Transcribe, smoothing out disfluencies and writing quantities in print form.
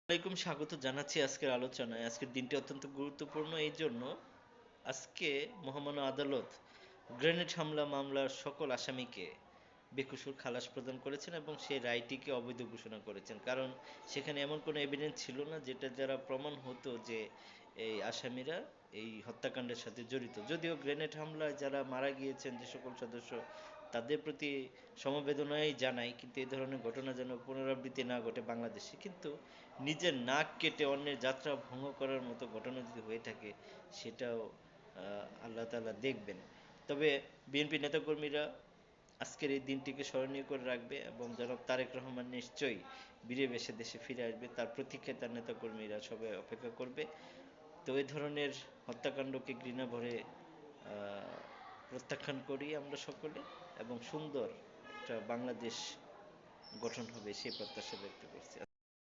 আলাইকুম, স্বাগত জানাচ্ছি আজকের আলোচনায়। আজকের দিনটি অত্যন্ত গুরুত্বপূর্ণ এই জন্য আজকে মহামান্য আদালত গ্রেনেড হামলা মামলার সকল আসামিকে বেকসুর খালাস প্রদান করেছেন এবং সেই রায়টিকে অবৈধ ঘোষণা করেছেন। কারণ সেখানে এমন কোনো এভিডেন্স ছিল না যেটা দ্বারা প্রমাণ হতো যে এই আসামিরা এই হত্যাকাণ্ডের সাথে জড়িত। যদিও গ্রেনেড হামলায় যারা মারা গিয়েছেন যে সকল সদস্য, তাদের প্রতি সমবেদনাই জানাই, কিন্তু এই ধরনের ঘটনা যেন পুনরাবৃত্তি না ঘটে বাংলাদেশে। কিন্তু নিজের নাক কেটে অন্যের যাত্রা ভঙ্গ করার মতো ঘটনা যদি হয়ে থাকে, সেটাও আল্লাহ তাআলা দেখবেন। তবে বিএনপি নেতাকর্মীরা আজকের এই দিনটিকে স্মরণীয় করে রাখবে এবং জনাব তারেক রহমান নিশ্চয়ই বীরে বেশে দেশে ফিরে আসবে, তার প্রতীক্ষায় তার নেতাকর্মীরা সবাই অপেক্ষা করবে। তো এই ধরনের হত্যাকাণ্ডকে ঘৃণা ভরে প্রত্যাখ্যান করি আমরা সকলে, এবং সুন্দর একটা বাংলাদেশ গঠন হবে সেই প্রত্যাশা ব্যক্ত করছি।